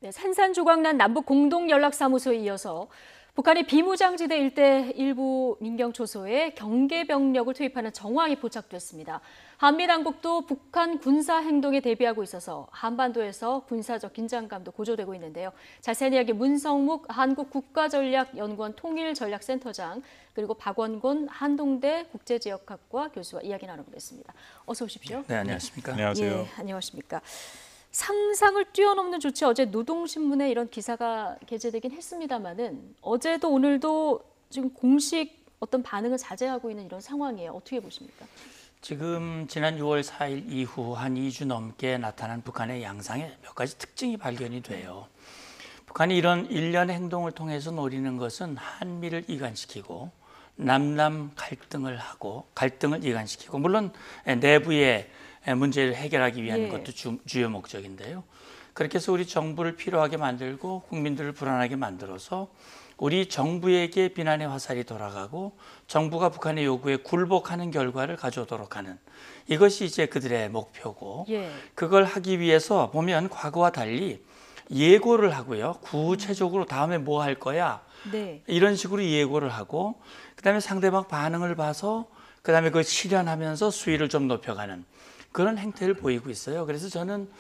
네, 산산조각난 남북 공동연락사무소에 이어서 북한이 비무장지대 일대 일부 민경초소에 경계병력을 투입하는 정황이 포착됐습니다. 한미당국도 북한 군사 행동에 대비하고 있어서 한반도에서 군사적 긴장감도 고조되고 있는데요. 자세한 이야기 문성묵 한국국가전략연구원 통일전략센터장 그리고 박원곤 한동대 국제지역학과 교수와 이야기 나눠보겠습니다. 어서 오십시오. 네, 안녕하십니까? 안녕하세요. 예, 안녕하십니까? 상상을 뛰어넘는 조치, 어제 노동신문에 이런 기사가 게재되긴 했습니다만은 어제도 오늘도 지금 공식 어떤 반응을 자제하고 있는 이런 상황이에요. 어떻게 보십니까? 지금 지난 6월 4일 이후 한 2주 넘게 나타난 북한의 양상에 몇 가지 특징이 발견이 돼요. 북한이 이런 일련의 행동을 통해서 노리는 것은 한미를 이간시키고 남남 갈등을 이간시키고 물론 내부의 문제를 해결하기 위한 것도 주요 목적인데요. 그렇게 해서 우리 정부를 피로하게 만들고 국민들을 불안하게 만들어서 우리 정부에게 비난의 화살이 돌아가고 정부가 북한의 요구에 굴복하는 결과를 가져오도록 하는 이것이 이제 그들의 목표고 그걸 하기 위해서 보면 과거와 달리 예고를 하고요. 구체적으로 다음에 뭐 할 거야 이런 식으로 예고를 하고 그다음에 상대방 반응을 봐서 그다음에 그걸 실현하면서 수위를 좀 높여가는 그런 행태를 보이고 있어요. 그래서 저는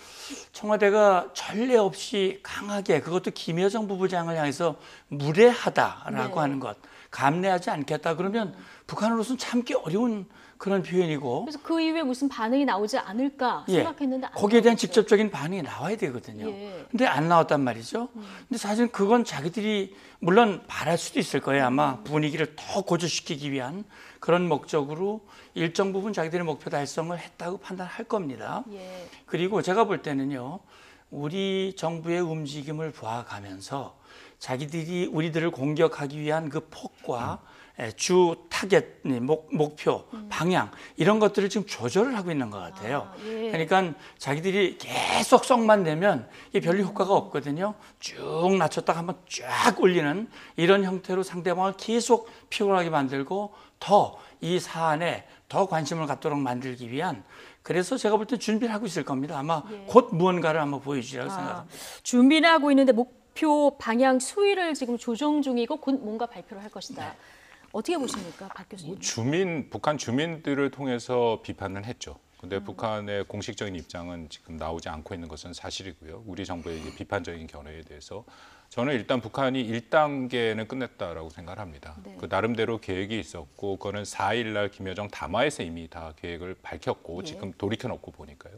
청와대가 전례 없이 강하게 그것도 김여정 부부장을 향해서 무례하다라고 하는 것, 감내하지 않겠다 그러면 북한으로서는 참기 어려운 그런 표현이고 그래서 그 이후에 무슨 반응이 나오지 않을까 생각했는데 안 거기에 대한 나왔어요. 직접적인 반응이 나와야 되거든요. 근데 안 나왔단 말이죠. 근데 사실 그건 자기들이 물론 바랄 수도 있을 거예요. 아마 분위기를 더 고조시키기 위한 그런 목적으로 일정 부분 자기들의 목표 달성을 했다고 판단할 겁니다. 그리고 제가 볼 때는요. 우리 정부의 움직임을 봐가면서 자기들이 우리들을 공격하기 위한 그 폭과 주 타겟, 목표, 방향 이런 것들을 지금 조절을 하고 있는 것 같아요. 그러니까 자기들이 계속 썩만 내면 이게 별로 효과가 없거든요. 쭉 낮췄다가 한번 쫙 올리는 이런 형태로 상대방을 계속 피곤하게 만들고 더 이 사안에 더 관심을 갖도록 만들기 위한 그래서 제가 볼 때 준비를 하고 있을 겁니다. 아마 곧 무언가를 한번 보여주리라고 생각합니다. 준비는 하고 있는데 목표 방향 수위를 지금 조정 중이고 곧 뭔가 발표를 할 것이다. 어떻게 보십니까, 박 교수님? 북한 주민들을 통해서 비판을 했죠. 근데 북한의 공식적인 입장은 지금 나오지 않고 있는 것은 사실이고요. 우리 정부의 이제 비판적인 견해에 대해서 저는 일단 북한이 1단계는 끝냈다라고 생각을 합니다. 그 나름대로 계획이 있었고 그거는 4일 날 김여정 담화에서 이미 다 계획을 밝혔고 지금 돌이켜놓고 보니까요.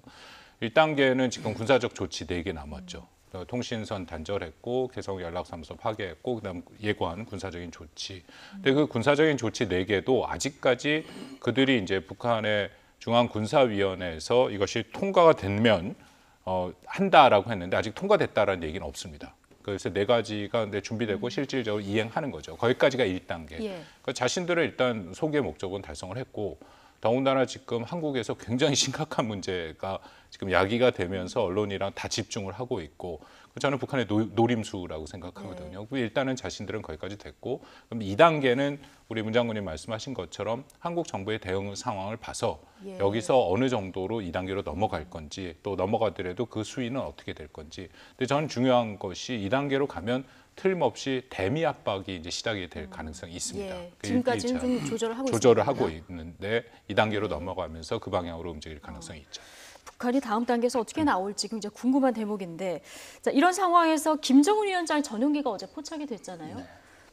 1단계는 지금 군사적 조치 4개 남았죠. 통신선 단절했고 개성연락사무소 파괴했고 그다음 예고한 군사적인 조치. 근데 그 군사적인 조치 4개도 아직까지 그들이 이제 북한의 중앙군사위원회에서 이것이 통과가 되면 한다라고 했는데 아직 통과됐다라는 얘기는 없습니다. 그래서 4가지가 근데 준비되고 실질적으로 이행하는 거죠. 거기까지가 1단계. 그러니까 자신들의 일단 소개 목적은 달성을 했고 더군다나 지금 한국에서 굉장히 심각한 문제가 지금 야기가 되면서 언론이랑 다 집중을 하고 있고 저는 북한의 노림수라고 생각하거든요. 일단은 자신들은 거기까지 됐고 그럼 2단계는 우리 문 장관님 말씀하신 것처럼 한국 정부의 대응 상황을 봐서 여기서 어느 정도로 2단계로 넘어갈 건지 또 넘어가더라도 그 수위는 어떻게 될 건지. 근데 저는 중요한 것이 2단계로 가면 틀림없이 대미 압박이 이제 시작이 될 가능성이 있습니다. 지금까지는 좀 조절을 하고 있는데 2단계로 넘어가면서 그 방향으로 움직일 가능성이 있죠. 북한이 다음 단계에서 어떻게 나올지 굉장히 궁금한 대목인데 자, 이런 상황에서 김정은 위원장의 전용기가 어제 포착이 됐잖아요.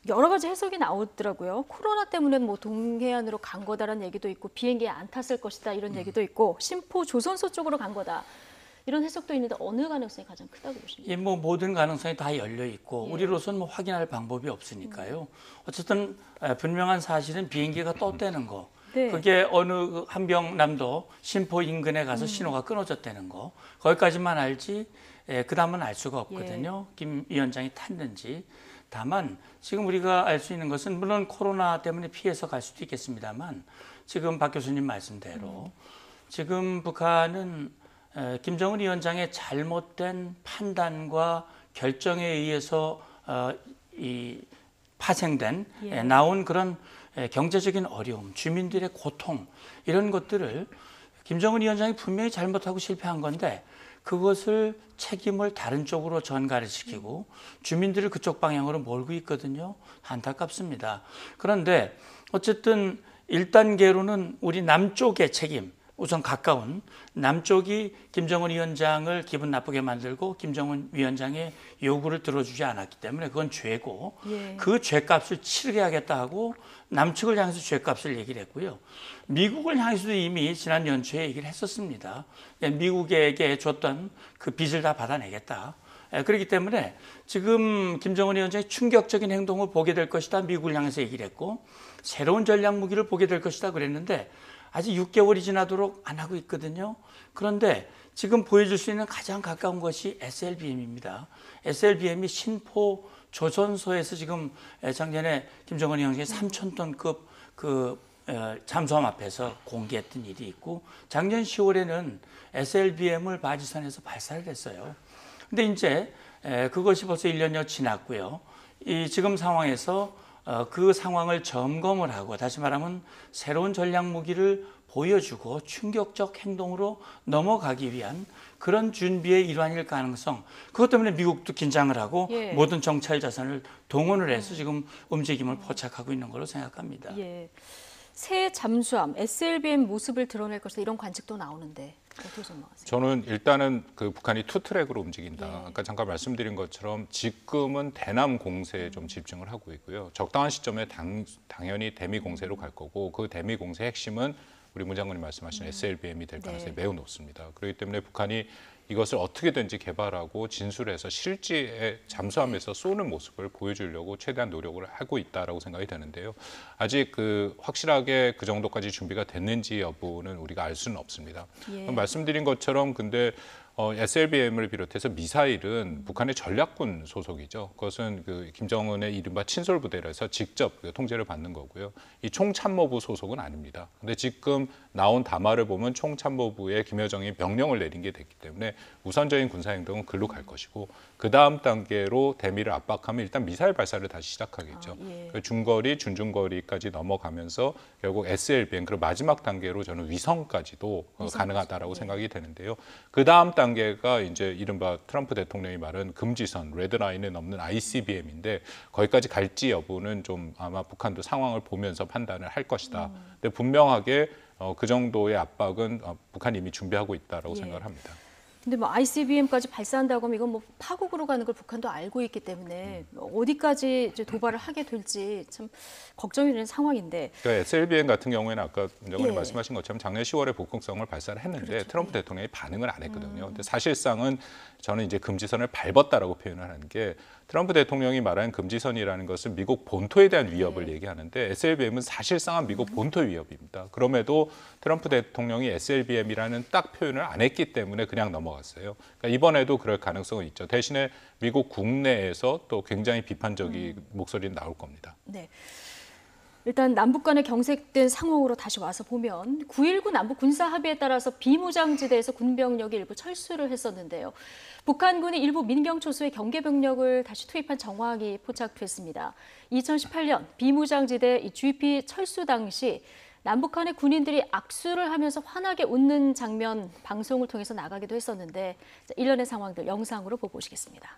여러 가지 해석이 나오더라고요. 코로나 때문에 뭐 동해안으로 간 거다라는 얘기도 있고 비행기에 안 탔을 것이다 이런 얘기도 있고 심포 조선소 쪽으로 간 거다. 이런 해석도 있는데 어느 가능성이 가장 크다고 보십니까? 뭐 모든 가능성이 다 열려 있고 우리로서는 뭐 확인할 방법이 없으니까요. 어쨌든 분명한 사실은 비행기가 떴다는 거. 그게 어느 한병남도 심포 인근에 가서 신호가 끊어졌다는 거. 거기까지만 알지 그 다음은 알 수가 없거든요. 김 위원장이 탔는지. 다만 지금 우리가 알 수 있는 것은 물론 코로나 때문에 피해서 갈 수도 있겠습니다만 지금 박 교수님 말씀대로 지금 북한은 김정은 위원장의 잘못된 판단과 결정에 의해서 파생된 나온 그런 경제적인 어려움, 주민들의 고통 이런 것들을 김정은 위원장이 분명히 잘못하고 실패한 건데 그것을 책임을 다른 쪽으로 전가를 시키고 주민들을 그쪽 방향으로 몰고 있거든요. 안타깝습니다. 그런데 어쨌든 1단계로는 우리 남쪽의 책임, 우선 가까운 남쪽이 김정은 위원장을 기분 나쁘게 만들고 김정은 위원장의 요구를 들어주지 않았기 때문에 그건 죄고 그 죄값을 치르게 하고 남측을 향해서 죄값을 얘기를 했고요. 미국을 향해서도 이미 지난 연초에 얘기를 했었습니다. 미국에게 줬던 그 빚을 다 받아내겠다. 그렇기 때문에 지금 김정은 위원장이 충격적인 행동을 보게 될 것이다. 미국을 향해서 얘기를 했고 새로운 전략 무기를 보게 될 것이다 그랬는데 아직 6개월이 지나도록 안 하고 있거든요. 그런데 지금 보여줄 수 있는 가장 가까운 것이 SLBM입니다. SLBM이 신포 조선소에서 지금 작년에 김정은 위원장이 3,000톤급 잠수함 앞에서 공개했던 일이 있고 작년 10월에는 SLBM을 바지선에서 발사를 했어요. 근데 이제 그것이 벌써 1년여 지났고요. 이 지금 상황에서 그 상황을 점검을 하고 다시 말하면 새로운 전략 무기를 보여주고 충격적 행동으로 넘어가기 위한 그런 준비의 일환일 가능성. 그것 때문에 미국도 긴장을 하고 모든 정찰 자산을 동원을 해서 지금 움직임을 포착하고 있는 걸로 생각합니다. 새 잠수함 SLBM 모습을 드러낼 것이다 이런 관측도 나오는데 어떻게 전망하세요? 저는 일단은 그 북한이 투트랙으로 움직인다. 아까 잠깐 말씀드린 것처럼 지금은 대남 공세에 좀 집중을 하고 있고요. 적당한 시점에 당연히 대미 공세로 갈 거고 그 대미 공세의 핵심은 우리 문 장관님 말씀하신 SLBM이 될 가능성이 매우 높습니다. 그렇기 때문에 북한이 이것을 어떻게든지 개발하고 진술해서 실제 잠수함에서 쏘는 모습을 보여주려고 최대한 노력을 하고 있다라고 생각이 되는데요. 아직 확실하게 그 정도까지 준비가 됐는지 여부는 우리가 알 수는 없습니다. 말씀드린 것처럼 근데 SLBM을 비롯해서 미사일은 북한의 전략군 소속이죠. 그것은 김정은의 이른바 친솔부대라서 직접 통제를 받는 거고요. 이 총참모부 소속은 아닙니다. 근데 지금 나온 담화를 보면 총참모부에 김여정이 명령을 내린 게 됐기 때문에 우선적인 군사행동은 글로 갈 것이고 그 다음 단계로 대미를 압박하면 일단 미사일 발사를 다시 시작하겠죠. 중거리, 준중거리까지 넘어가면서 결국 SLBM 그리고 마지막 단계로 저는 위성까지도 가능하다라고 생각이 되는데요. 그 다음 단계가 이제 이른바 트럼프 대통령이 말한 금지선, 레드라인을 넘는 ICBM인데 거기까지 갈지 여부는 좀 아마 북한도 상황을 보면서 판단을 할 것이다. 근데 분명하게 그 정도의 압박은 북한이 이미 준비하고 있다라고 생각을 합니다. 근데 뭐 ICBM까지 발사한다고 하면 이건 뭐 파국으로 가는 걸 북한도 알고 있기 때문에 어디까지 이제 도발을 하게 될지 참 걱정이 되는 상황인데. 그러니까 SLBM 같은 경우에는 아까 문 장관님 말씀하신 것처럼 작년 10월에 북극성을 발사를 했는데 트럼프 대통령이 반응을 안 했거든요. 근데 사실상은 저는 이제 금지선을 밟았다라고 표현을 하는 게 트럼프 대통령이 말하는 금지선이라는 것은 미국 본토에 대한 위협을 얘기하는데 SLBM은 사실상은 미국 본토 위협입니다. 그럼에도 트럼프 대통령이 SLBM이라는 딱 표현을 안 했기 때문에 그냥 넘어갔어요. 그러니까 이번에도 그럴 가능성은 있죠. 대신에 미국 국내에서 또 굉장히 비판적인 목소리는 나올 겁니다. 네. 일단 남북 간의 경색된 상황으로 다시 와서 보면 9.19 남북 군사 합의에 따라서 비무장지대에서 군병력이 일부 철수를 했었는데요. 북한군이 일부 민경초소에 경계병력을 다시 투입한 정황이 포착됐습니다. 2018년 비무장지대 GP 철수 당시 남북한의 군인들이 악수를 하면서 환하게 웃는 장면 방송을 통해서 나가기도 했었는데 일련의 상황들 영상으로 보고 오시겠습니다.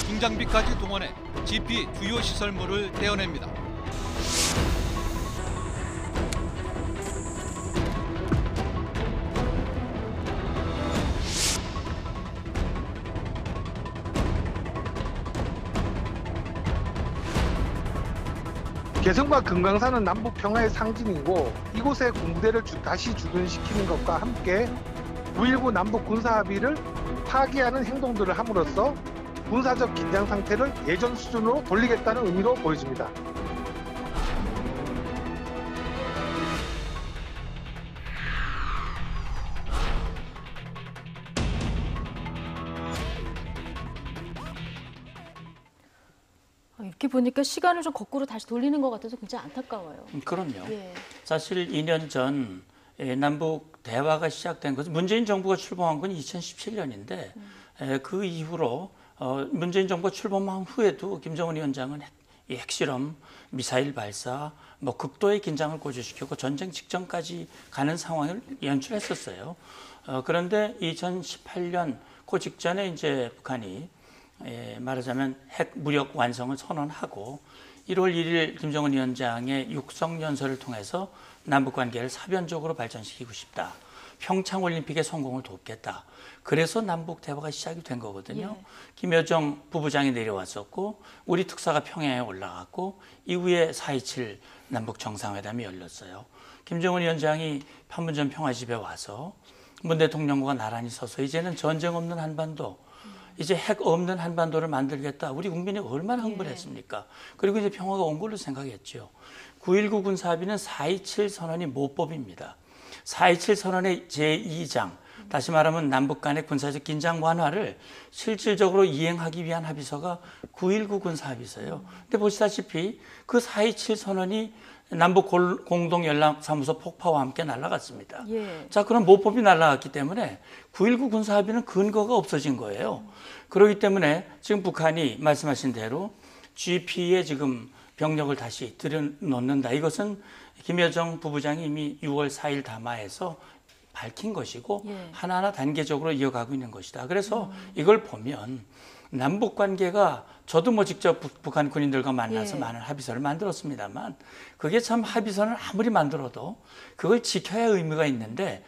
중장비까지 동원해 GP 주요 시설물을 떼어냅니다. 개성과 금강산은 남북 평화의 상징이고 이곳에 군부대를 다시 주둔시키는 것과 함께 9.19 남북 군사 합의를 파기하는 행동들을 함으로써 군사적 긴장 상태를 예전 수준으로 돌리겠다는 의미로 보여집니다. 이렇게 보니까 시간을 좀 거꾸로 다시 돌리는 것 같아서 굉장히 안타까워요. 그럼요. 예. 사실 2년 전 남북 대화가 시작된 것은 문재인 정부가 출범한 건 2017년인데 그 이후로 문재인 정부가 출범한 후에도 김정은 위원장은 이 핵실험, 미사일 발사, 뭐 극도의 긴장을 고조시켰고 전쟁 직전까지 가는 상황을 연출했었어요. 그런데 2018년 그 직전에 이제 북한이 말하자면 핵 무력 완성을 선언하고 1월 1일 김정은 위원장의 육성연설을 통해서 남북 관계를 사변적으로 발전시키고 싶다. 평창 올림픽의 성공을 돕겠다. 그래서 남북 대화가 시작이 된 거거든요. 예. 김여정 부부장이 내려왔었고 우리 특사가 평양에 올라갔고 이후에 4.27 남북 정상회담이 열렸어요. 김정은 위원장이 판문점 평화집에 와서 문 대통령과 나란히 서서 이제는 전쟁 없는 한반도, 이제 핵 없는 한반도를 만들겠다. 우리 국민이 얼마나 흥분했습니까? 그리고 이제 평화가 온 걸로 생각했죠. 9.19 군사합의는 4.27 선언이 모법입니다. 4.27 선언의 제2장, 다시 말하면 남북 간의 군사적 긴장 완화를 실질적으로 이행하기 위한 합의서가 9.19 군사합의서예요. 근데 보시다시피 그 4.27 선언이 남북 공동연락사무소 폭파와 함께 날아갔습니다. 예. 자, 그럼 모법이 날아갔기 때문에 9.19 군사합의는 근거가 없어진 거예요. 그렇기 때문에 지금 북한이 말씀하신 대로 GP에 지금 병력을 다시 들여놓는다. 이것은 김여정 부부장이 이미 6월 4일 담화에서 밝힌 것이고 예. 하나하나 단계적으로 이어가고 있는 것이다. 그래서 이걸 보면 남북 관계가 저도 뭐 직접 북한 군인들과 만나서 예. 많은 합의서를 만들었습니다만 그게 참 합의서는 아무리 만들어도 그걸 지켜야 의미가 있는데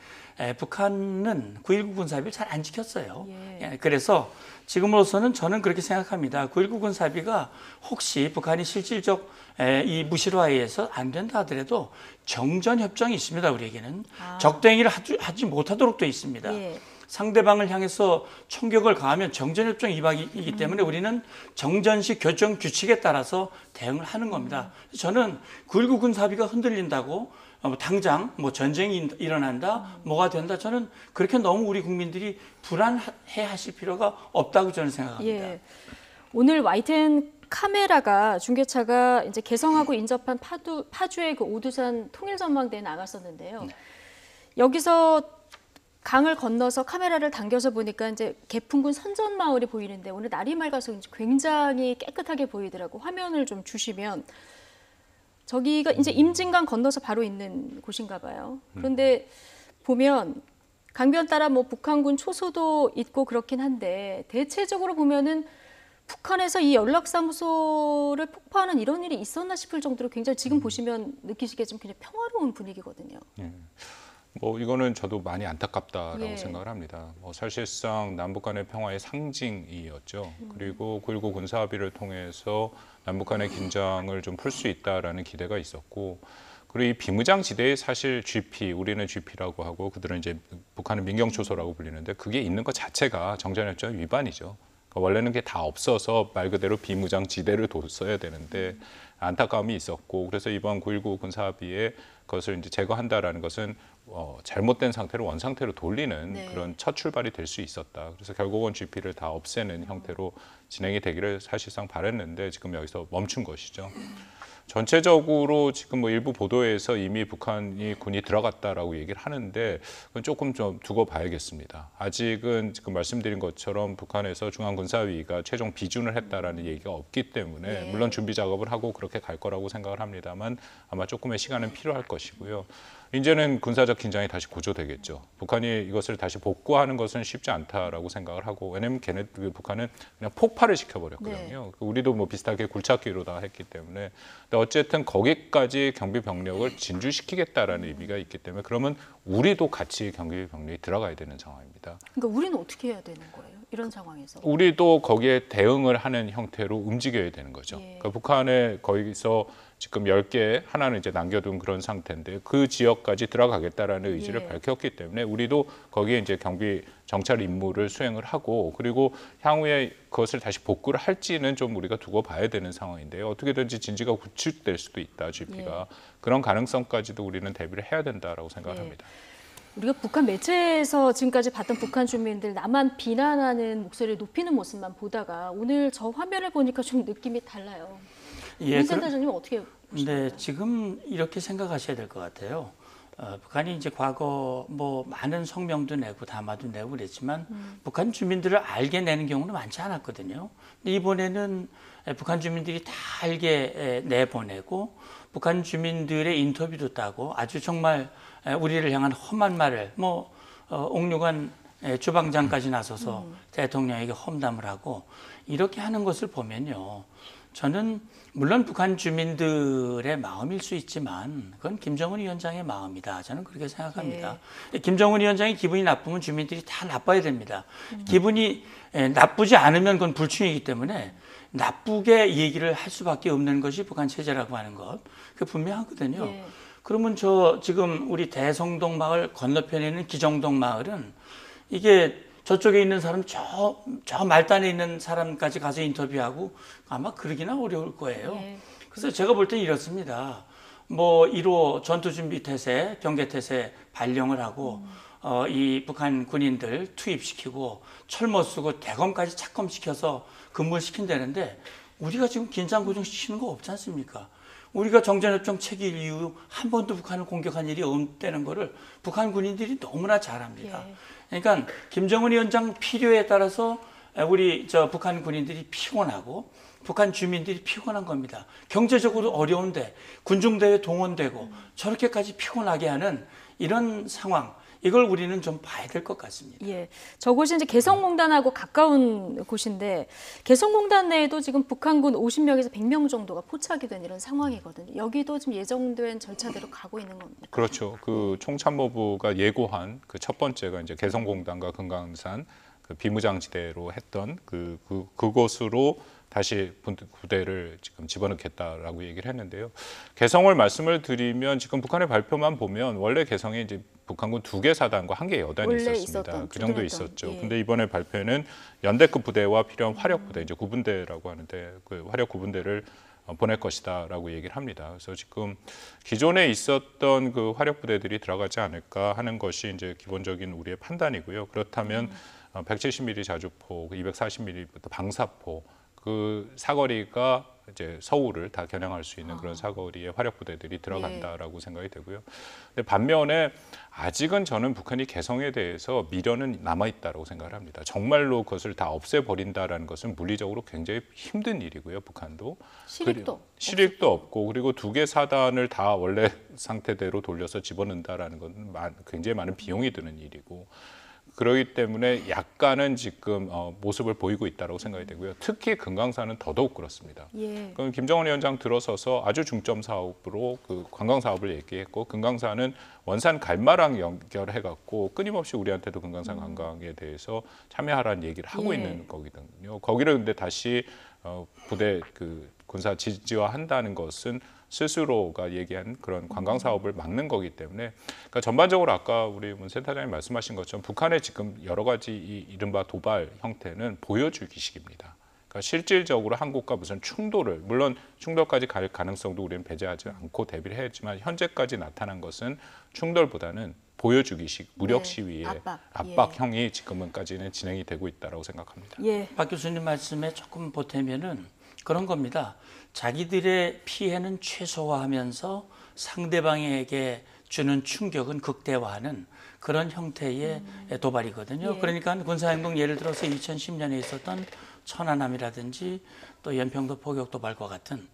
북한은 9.19 군사합의를 잘 안 지켰어요. 예. 그래서 지금으로서는 저는 그렇게 생각합니다. 9.19 군사합의가 혹시 북한이 실질적 이 무실화에 의해서 안 된다 하더라도 정전협정이 있습니다. 우리에게는. 적대행위를 하지 못하도록 돼 있습니다. 예. 상대방을 향해서 총격을 가하면 정전협정 위반이기 때문에 우리는 정전식 교정 규칙에 따라서 대응을 하는 겁니다. 저는 9.19 군사합의가 흔들린다고 당장 뭐 전쟁이 일어난다, 뭐가 된다. 저는 그렇게 너무 우리 국민들이 불안해하실 필요가 없다고 저는 생각합니다. 예. 오늘 YTN 카메라가 중계차가 이제 개성하고 인접한 파주의 그 오두산 통일전망대에 나갔었는데요. 네. 여기서 강을 건너서 카메라를 당겨서 보니까 이제 개풍군 선전마을이 보이는데 오늘 날이 맑아서 굉장히 깨끗하게 보이더라고. 화면을 좀 주시면 저기가 이제 임진강 건너서 바로 있는 곳인가 봐요. 그런데 보면 강변 따라 뭐 북한군 초소도 있고 그렇긴 한데 대체적으로 보면은 북한에서 이 연락사무소를 폭파하는 이런 일이 있었나 싶을 정도로 굉장히 지금 보시면 느끼시겠지만 굉장히 평화로운 분위기거든요. 뭐 이거는 저도 많이 안타깝다라고 예. 생각을 합니다. 뭐 사실상 남북 간의 평화의 상징이었죠. 그리고 9.19 군사합의를 통해서 남북 간의 긴장을 좀 풀 수 있다라는 기대가 있었고, 그리고 이 비무장 지대에 사실 GP, 우리는 GP라고 하고 그들은 이제 북한은 민경초소라고 불리는데 그게 있는 것 자체가 정전협정 위반이죠. 그러니까 원래는 그게 다 없어서 말 그대로 비무장 지대를 뒀어야 되는데 안타까움이 있었고, 그래서 이번 9.19 군사합의에 그것을 이제 제거한다라는 것은 잘못된 상태로 원상태로 돌리는 네. 그런 첫 출발이 될 수 있었다. 그래서 결국은 GP를 다 없애는 형태로 진행이 되기를 사실상 바랬는데 지금 여기서 멈춘 것이죠. 전체적으로 지금 뭐 일부 보도에서 이미 북한이 군이 들어갔다라고 얘기를 하는데 그건 조금 좀 두고 봐야겠습니다. 아직은 지금 말씀드린 것처럼 북한에서 중앙군사위가 최종 비준을 했다라는 얘기가 없기 때문에 네. 물론 준비 작업을 하고 그렇게 갈 거라고 생각을 합니다만 아마 조금의 시간은 필요할 것이고요. 이제는 군사적 긴장이 다시 고조되겠죠. 북한이 이것을 다시 복구하는 것은 쉽지 않다라고 생각을 하고, 왜냐하면 북한은 그냥 폭발을 시켜버렸거든요. 네. 우리도 뭐 비슷하게 굴착기로 다 했기 때문에. 근데 어쨌든 거기까지 경비 병력을 진주시키겠다라는 의미가 있기 때문에 그러면 우리도 같이 경비 병력이 들어가야 되는 상황입니다. 그러니까 우리는 어떻게 해야 되는 거예요? 이런 상황에서. 우리도 거기에 대응을 하는 형태로 움직여야 되는 거죠. 예. 그러니까 북한에 거기서 지금 10개 하나는 이제 남겨둔 그런 상태인데 그 지역까지 들어가겠다라는 의지를 예. 밝혔기 때문에 우리도 거기에 이제 경비 정찰 임무를 수행을 하고, 그리고 향후에 그것을 다시 복구를 할지는 좀 우리가 두고 봐야 되는 상황인데요. 어떻게든지 진지가 구축될 수도 있다, GP가. 예. 그런 가능성까지도 우리는 대비를 해야 된다라고 생각을 예. 합니다. 우리가 북한 매체에서 지금까지 봤던 북한 주민들 남한 비난하는 목소리를 높이는 모습만 보다가 오늘 저 화면을 보니까 좀 느낌이 달라요. 예, 문 센터장님 어떻게 네, 지금 이렇게 생각하셔야 될 것 같아요. 북한이 이제 과거 뭐 많은 성명도 내고 담화도 내고 그랬지만 북한 주민들을 알게 내는 경우는 많지 않았거든요. 근데 이번에는 북한 주민들이 다 알게 내보내고 북한 주민들의 인터뷰도 따고 아주 정말 우리를 향한 험한 말을 뭐 옥류관 주방장까지 나서서 대통령에게 험담을 하고 이렇게 하는 것을 보면요. 저는 물론 북한 주민들의 마음일 수 있지만 그건 김정은 위원장의 마음이다. 저는 그렇게 생각합니다. 김정은 위원장이 기분이 나쁘면 주민들이 다 나빠야 됩니다. 기분이 나쁘지 않으면 그건 불충이기 때문에 나쁘게 얘기를 할 수밖에 없는 것이 북한 체제라고 하는 것. 그게 분명하거든요. 예. 그러면 저 지금 우리 대성동 마을 건너편에 있는 기정동 마을은 이게 저쪽에 있는 사람 저 말단에 있는 사람까지 가서 인터뷰하고 아마 그러기나 어려울 거예요. 예. 그래서 제가 볼 때는 이렇습니다. 뭐 1호 전투준비태세, 경계태세 발령을 하고 이 북한 군인들 투입시키고 철모 쓰고 대검까지 착검시켜서 근무를 시킨다는데 우리가 지금 긴장고정 시키는 거 없지 않습니까? 우리가 정전협정 체결 이후 한 번도 북한을 공격한 일이 없다는 거를 북한 군인들이 너무나 잘합니다. 그러니까 김정은 위원장 필요에 따라서 우리 북한 군인들이 피곤하고 북한 주민들이 피곤한 겁니다. 경제적으로 어려운데 군중대회 동원되고 저렇게까지 피곤하게 하는 이런 상황, 이걸 우리는 좀 봐야 될 것 같습니다. 예, 저곳이 이제 개성공단하고 가까운 곳인데 개성공단 내에도 지금 북한군 50명에서 100명 정도가 포착이 된 이런 상황이거든요. 여기도 지금 예정된 절차대로 가고 있는 겁니다. 그렇죠. 그 총참모부가 예고한 그 첫 번째가 이제 개성공단과 금강산 그 비무장지대로 했던 그곳으로 다시 부대를 지금 집어넣겠다라고 얘기를 했는데요. 개성을 말씀을 드리면 지금 북한의 발표만 보면 원래 개성에 이제 북한군 2개 사단과 1개 여단이 있었습니다. 그 정도 있었죠. 예. 근데 이번에 발표에는 연대급 부대와 필요한 화력 부대, 이제 9분대라고 하는데 그 화력 9분대를 보낼 것이다라고 얘기를 합니다. 그래서 지금 기존에 있었던 그 화력 부대들이 들어가지 않을까 하는 것이 이제 기본적인 우리의 판단이고요. 그렇다면 170mm 자주포, 240mm부터 방사포 그 사거리가 이제 서울을 다 겨냥할 수 있는 그런 사거리의 화력 부대들이 들어간다라고 생각이 되고요. 근데 반면에 아직은 저는 북한이 개성에 대해서 미련은 남아 있다라고 생각을 합니다. 정말로 그것을 다 없애버린다라는 것은 물리적으로 굉장히 힘든 일이고요. 북한도 실익도 없고 그리고 2개 사단을 다 원래 상태대로 돌려서 집어넣는다라는 건 굉장히 많은 비용이 드는 일이고. 그렇기 때문에 약간은 지금 모습을 보이고 있다고 생각이 되고요. 특히 금강산은 더더욱 그렇습니다. 예. 그럼 김정은 위원장 들어서서 아주 중점 사업으로 그 관광 사업을 얘기했고 금강산은 원산 갈마랑 연결해갖고 끊임없이 우리한테도 금강산 관광에 대해서 참여하라는 얘기를 하고 있는 거거든요. 거기를 근데 다시 부대 그 군사 지지화한다는 것은 스스로가 얘기한 그런 관광 사업을 막는 거기 때문에 그러니까 전반적으로 아까 우리 문 센터장님 말씀하신 것처럼 북한의 지금 여러 가지 이 이른바 도발 형태는 보여주기식입니다. 그러니까 실질적으로 한국과 무슨 충돌을 물론 충돌까지 갈 가능성도 우리는 배제하지 않고 대비를 했지만 현재까지 나타난 것은 충돌보다는 보여주기식 무력 시위의 압박형이 지금까지는 진행이 되고 있다고 생각합니다. 박 교수님 말씀에 조금 보태면은 그런 겁니다. 자기들의 피해는 최소화하면서 상대방에게 주는 충격은 극대화하는 그런 형태의 도발이거든요. 그러니까 군사행동 예를 들어서 2010년에 있었던 천안함이라든지 또 연평도 포격 도발과 같은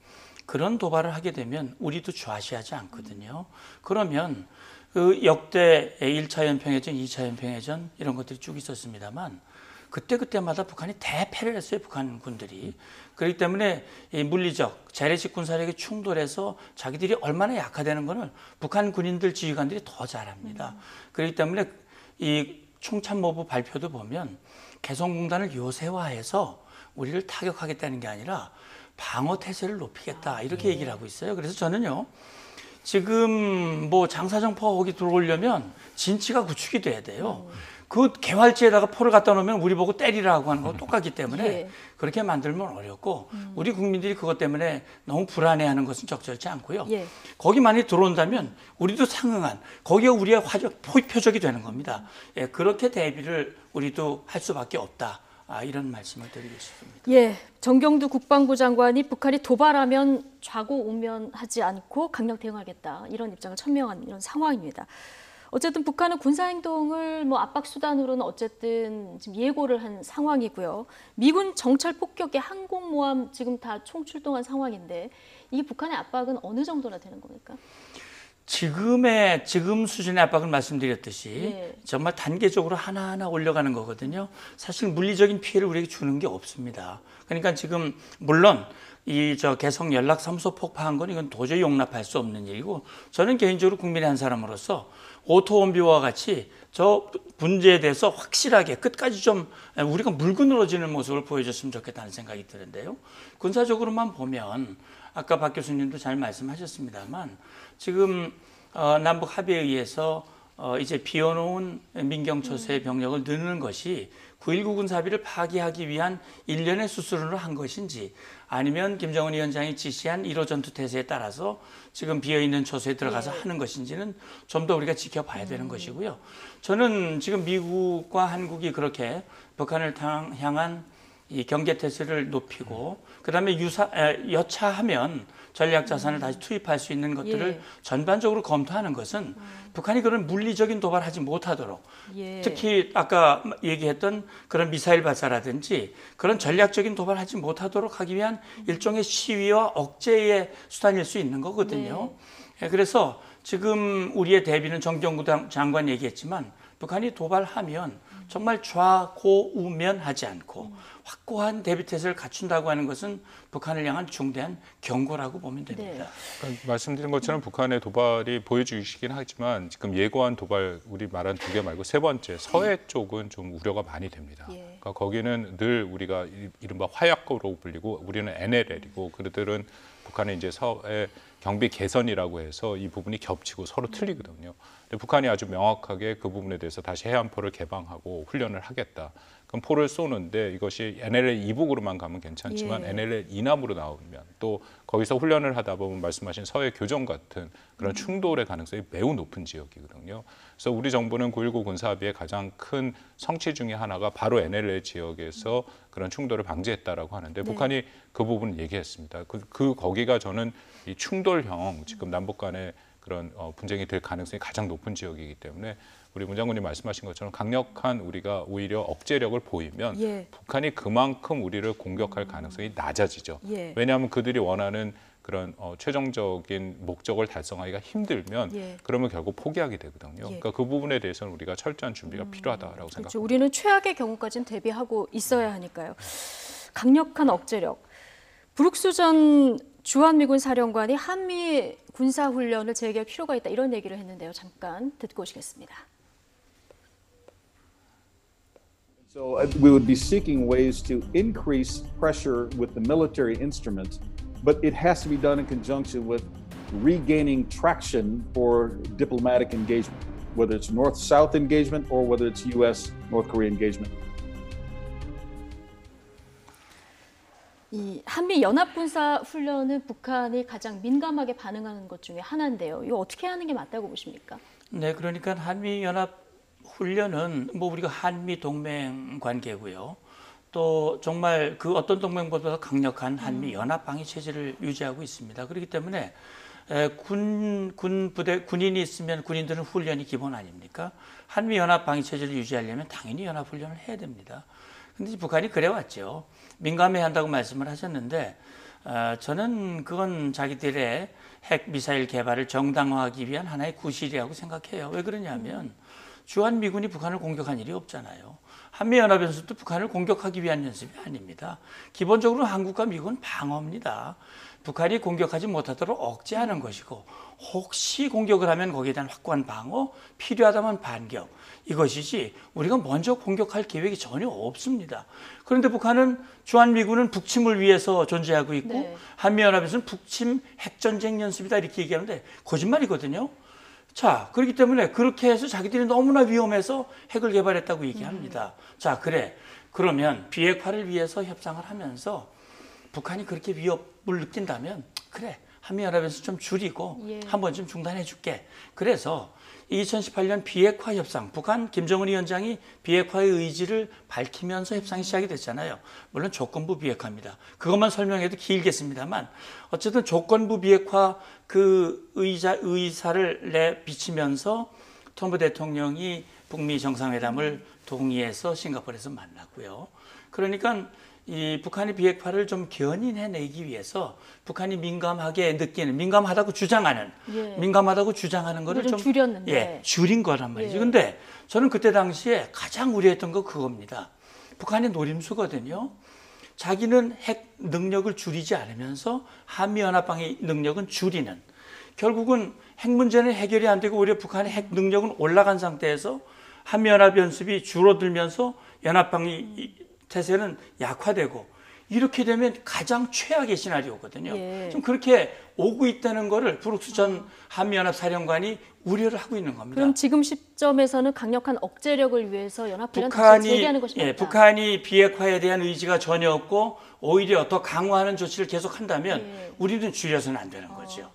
그런 도발을 하게 되면 우리도 좌시하지 않거든요. 그러면 그 역대 1차 연평해전, 2차 연평해전 이런 것들이 쭉 있었습니다만 그때마다 북한이 대패를 했어요. 북한 군들이. 그렇기 때문에 이 물리적, 재래식 군사력의 충돌에서 자기들이 얼마나 약화되는 것을 북한 군인들 지휘관들이 더 잘합니다. 그렇기 때문에 이 총참모부 발표도 보면 개성공단을 요새화해서 우리를 타격하겠다는 게 아니라 방어 태세를 높이겠다 이렇게 얘기를 하고 있어요. 그래서 저는요. 지금 뭐 장사정포가 거기 들어오려면 진치가 구축이 돼야 돼요. 그 개활지에다가 포를 갖다 놓으면 우리 보고 때리라고 하는 거 똑같기 때문에 그렇게 만들면 어렵고 우리 국민들이 그것 때문에 너무 불안해하는 것은 적절치 않고요. 거기 많이 들어온다면 우리도 상응한 거기가 우리의 표적이 되는 겁니다. 그렇게 대비를 우리도 할 수밖에 없다. 이런 말씀을 드리고 싶습니다. 예, 정경두 국방부 장관이 북한이 도발하면 좌고우면하지 않고 강력 대응하겠다 이런 입장을 천명한 이런 상황입니다. 어쨌든 북한은 군사 행동을 압박 수단으로는 어쨌든 지금 예고를 한 상황이고요. 미군 정찰 폭격의 항공모함 지금 다 총출동한 상황인데 이게 북한의 압박은 어느 정도나 되는 겁니까? 지금 수준의 압박을 말씀드렸듯이 네. 정말 단계적으로 하나하나 올려가는 거거든요. 사실 물리적인 피해를 우리에게 주는 게 없습니다. 그러니까 지금 물론 개성 연락사무소 폭파한 건 이건 도저히 용납할 수 없는 일이고, 저는 개인적으로 국민의 한 사람으로서 오토원비와 같이 저 문제에 대해서 확실하게 끝까지 좀 우리가 물고 늘어지는 모습을 보여줬으면 좋겠다는 생각이 드는데요. 군사적으로만 보면 아까 박 교수님도 잘 말씀하셨습니다만 지금 남북 합의에 의해서 이제 비워놓은 민경초소의 병력을 넣는 것이 9.19 군사합의를 파기하기 위한 일련의 수순으로 한 것인지, 아니면 김정은 위원장이 지시한 1호 전투태세에 따라서 지금 비어있는 초소에 들어가서 하는 것인지는 좀 더 우리가 지켜봐야 되는 것이고요. 저는 지금 미국과 한국이 그렇게 북한을 향한 이 경계태세를 높이고 그다음에 여차하면 전략 자산을 다시 투입할 수 있는 것들을 전반적으로 검토하는 것은 북한이 그런 물리적인 도발하지 못하도록, 특히 아까 얘기했던 그런 미사일 발사라든지 그런 전략적인 도발하지 못하도록 하기 위한 일종의 시위와 억제의 수단일 수 있는 거거든요. 그래서 지금 우리의 대비는 정경구 장관 얘기했지만 북한이 도발하면 정말 좌고우면하지 않고 확고한 대비태세를 갖춘다고 하는 것은 북한을 향한 중대한 경고라고 보면 됩니다. 그러니까 말씀드린 것처럼 북한의 도발이 보여주시긴 하지만 지금 예고한 도발, 우리 말한 2개 말고 세 번째 서해 쪽은 좀 우려가 많이 됩니다. 그러니까 거기는 늘 우리가 이른바 화약고로 불리고 우리는 NLL이고 그들은 북한의 이제 서해 경비 개선이라고 해서 이 부분이 겹치고 서로 틀리거든요. 근데 북한이 아주 명확하게 그 부분에 대해서 다시 해안포를 개방하고 훈련을 하겠다. 그럼 포를 쏘는데 이것이 NLL 이북으로만 가면 괜찮지만 NLL 이남으로 나오면 또 거기서 훈련을 하다 보면 말씀하신 서해 교전 같은 그런 충돌의 가능성이 매우 높은 지역이거든요. 그래서 우리 정부는 9.19 군사합의의 가장 큰 성취 중에 하나가 바로 NLL 지역에서 그런 충돌을 방지했다라고 하는데 북한이 그 부분을 얘기했습니다. 거기가 저는 이 충돌형 지금 남북 간의 그런 분쟁이 될 가능성이 가장 높은 지역이기 때문에 우리 문 장관님 말씀하신 것처럼 강력한 우리가 오히려 억제력을 보이면 북한이 그만큼 우리를 공격할 가능성이 낮아지죠. 왜냐하면 그들이 원하는 그런 최종적인 목적을 달성하기가 힘들면 그러면 결국 포기하게 되거든요. 그러니까 그 부분에 대해서는 우리가 철저한 준비가 필요하다라고 생각합니다. 그렇죠. 우리는 최악의 경우까지는 대비하고 있어야 하니까요. 강력한 억제력. 브룩스 전 주한미군 사령관이 한미 군사훈련을 재개할 필요가 있다 이런 얘기를 했는데요. 잠깐 듣고 오시겠습니다. So we would be seeking ways to increase pressure with the military instruments, but it has to be done in conjunction with regaining traction for diplomatic engagement, whether it's North-South engagement or whether it's U.S.-North Korea engagement. 이 한미 연합군사 훈련은 북한이 가장 민감하게 반응하는 것 중에 하나인데요. 이거 어떻게 하는 게 맞다고 보십니까? 네, 그러니까 한미 연합 훈련은 우리가 한미 동맹 관계고요. 또 정말 그 어떤 동맹보다 강력한 한미 연합 방위 체제를 유지하고 있습니다. 그렇기 때문에 군인이 있으면 군인들은 훈련이 기본 아닙니까? 한미 연합 방위 체제를 유지하려면 당연히 연합 훈련을 해야 됩니다. 근데 북한이 그래왔죠. 민감해 한다고 말씀을 하셨는데 저는 그건 자기들의 핵 미사일 개발을 정당화하기 위한 하나의 구실이라고 생각해요. 왜 그러냐면 주한미군이 북한을 공격한 일이 없잖아요. 한미연합연습도 북한을 공격하기 위한 연습이 아닙니다. 기본적으로 한국과 미국은 방어입니다. 북한이 공격하지 못하도록 억제하는 것이고 혹시 공격을 하면 거기에 대한 확고한 방어, 필요하다면 반격. 이것이지 우리가 먼저 공격할 계획이 전혀 없습니다. 그런데 북한은 주한미군은 북침을 위해서 존재하고 있고 한미연합에서는 북침 핵전쟁 연습이다 이렇게 얘기하는데 거짓말이거든요. 자, 그렇기 때문에 그렇게 해서 자기들이 너무나 위험해서 핵을 개발했다고 얘기합니다. 자, 그러면 비핵화를 위해서 협상을 하면서 북한이 그렇게 위협을 느낀다면 그래, 한미연합에서 좀 줄이고 예. 한번 좀 중단해 줄게. 그래서 2018년 비핵화 협상, 북한 김정은 위원장이 비핵화의 의지를 밝히면서 협상이 시작이 됐잖아요. 물론 조건부 비핵화입니다. 그것만 설명해도 길겠습니다만 어쨌든 조건부 비핵화 그 의사를 내비치면서 트럼프 대통령이 북미 정상회담을 동의해서 싱가포르에서 만났고요. 그러니까 이 북한의 비핵화를 좀 견인해내기 위해서 북한이 민감하다고 주장하는 예. 민감하다고 주장하는 거를 좀 좀 줄였는데. 예, 줄인 거란 말이죠. 예. 근데 저는 그때 당시에 가장 우려했던 거 그겁니다. 북한의 노림수거든요. 자기는 핵 능력을 줄이지 않으면서 한미연합방의 능력은 줄이는. 결국은 핵 문제는 해결이 안 되고 오히려 북한의 핵 능력은 올라간 상태에서 한미연합 연습이 줄어들면서 연합방의 태세는 약화되고 이렇게 되면 가장 최악의 시나리오거든요. 예. 좀 그렇게 오고 있다는 거를 브룩스 전 한미연합 사령관이 우려를 하고 있는 겁니다. 그럼 지금 시점에서는 강력한 억제력을 위해서 연합훈련 다시 재개하는 것이 맞다. 북한이 비핵화에 대한 의지가 전혀 없고 오히려 더 강화하는 조치를 계속한다면 예. 우리는 줄여서는 안 되는 거죠.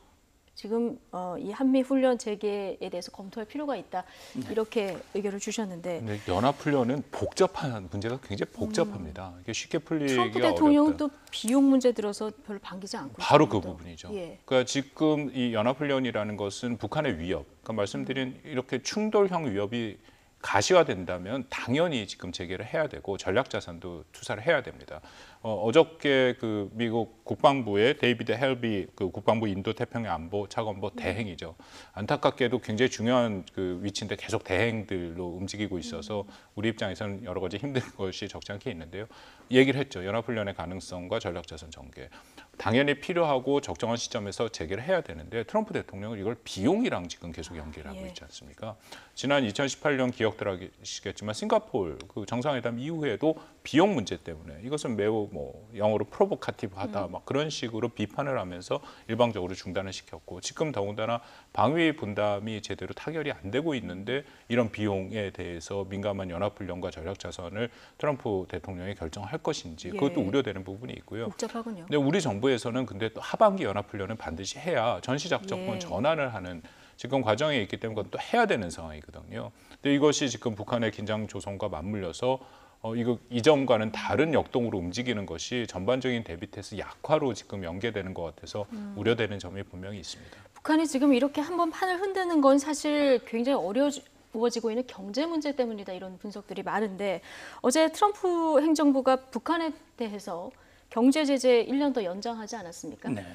지금 이 한미 훈련 재개에 대해서 검토할 필요가 있다. 네. 이렇게 의견을 주셨는데 근데 연합훈련은 복잡한 문제가 굉장히 복잡합니다. 이게 쉽게 풀리기가 트럼프 대통령은 어렵다. 또 비용 문제 들어서 별로 반기지 않고 바로 그 있습니다. 부분이죠. 예. 그러니까 지금 이 연합훈련이라는 것은 북한의 위협, 그러니까 말씀드린 이렇게 충돌형 위협이 가시화된다면 당연히 지금 재개를 해야 되고 전략자산도 투자를 해야 됩니다. 어저께 그 미국 국방부의 데이비드 헬비 그 국방부 인도 태평양 안보 차관보 대행이죠. 안타깝게도 굉장히 중요한 그 위치인데 계속 대행들로 움직이고 있어서 우리 입장에서는 여러 가지 힘든 것이 적지 않게 있는데요. 얘기를 했죠. 연합훈련의 가능성과 전략자산 전개. 당연히 필요하고 적정한 시점에서 재개를 해야 되는데 트럼프 대통령은 이걸 비용이랑 지금 계속 연결하고 예. 있지 않습니까? 지난 2018년 기억들 하시겠지만 싱가포르 그 정상회담 이후에도 비용 문제 때문에 이것은 매우 뭐 영어로 프로보카티브하다 막 그런 식으로 비판을 하면서 일방적으로 중단을 시켰고 지금 더군다나 방위 분담이 제대로 타결이 안 되고 있는데 이런 비용에 대해서 민감한 연합훈련과 전략자산을 트럼프 대통령이 결정할 것인지 그것도 예. 우려되는 부분이 있고요. 복잡하군요. 근데 우리 정부에서는 근데 또 하반기 연합훈련은 반드시 해야 전시작전권 예. 전환을 하는 지금 과정에 있기 때문에 그건 또 해야 되는 상황이거든요. 근데 이것이 지금 북한의 긴장 조성과 맞물려서 이거 이전과는 다른 역동으로 움직이는 것이 전반적인 대비태세 약화로 지금 연계되는 것 같아서 우려되는 점이 분명히 있습니다. 북한이 지금 이렇게 한번 판을 흔드는 건 사실 굉장히 어려워지고 있는 경제 문제 때문이다 이런 분석들이 많은데 어제 트럼프 행정부가 북한에 대해서 경제 제재 1년 더 연장하지 않았습니까? 네.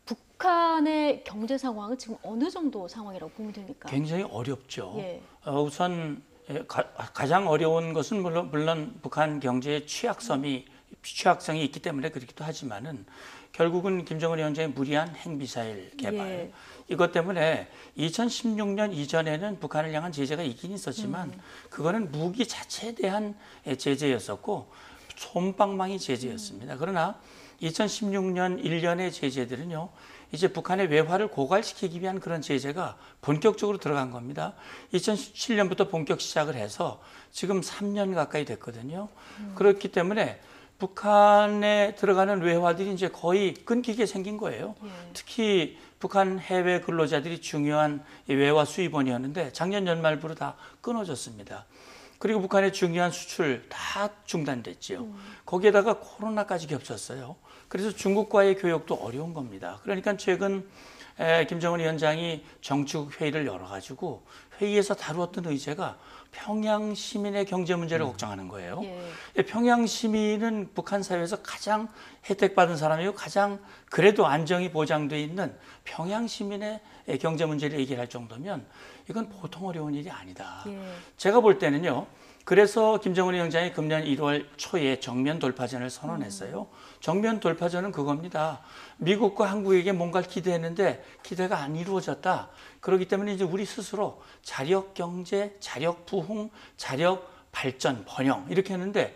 북한의 경제 상황은 지금 어느 정도 상황이라고 보면 됩니까? 굉장히 어렵죠. 예. 우선 가장 어려운 것은 물론 북한 경제의 취약성이 있기 때문에 그렇기도 하지만은 결국은 김정은 위원장의 무리한 핵미사일 개발 예. 이것 때문에 2016년 이전에는 북한을 향한 제재가 있긴 있었지만 그거는 무기 자체에 대한 제재였었고 솜방망이 제재였습니다. 그러나 2016년 1년의 제재들은요. 이제 북한의 외화를 고갈시키기 위한 그런 제재가 본격적으로 들어간 겁니다. 2017년부터 본격 시작을 해서 지금 3년 가까이 됐거든요. 그렇기 때문에 북한에 들어가는 외화들이 이제 거의 끊기게 생긴 거예요. 예. 특히 북한 해외 근로자들이 중요한 외화 수입원이었는데 작년 연말부로 다 끊어졌습니다. 그리고 북한의 중요한 수출 다 중단됐죠. 거기에다가 코로나까지 겹쳤어요. 그래서 중국과의 교역도 어려운 겁니다. 그러니까 최근 김정은 위원장이 정치국 회의를 열어가지고 회의에서 다루었던 의제가 평양 시민의 경제 문제를 걱정하는 거예요. 예. 평양 시민은 북한 사회에서 가장 혜택받은 사람이고 가장 그래도 안정이 보장돼 있는 평양 시민의 경제 문제를 얘기할 정도면 이건 보통 어려운 일이 아니다. 예. 제가 볼 때는요. 그래서 김정은 위원장이 금년 1월 초에 정면 돌파전을 선언했어요. 정면 돌파전은 그겁니다. 미국과 한국에게 뭔가를 기대했는데 기대가 안 이루어졌다. 그렇기 때문에 이제 우리 스스로 자력 경제, 자력 부흥, 자력 발전, 번영 이렇게 했는데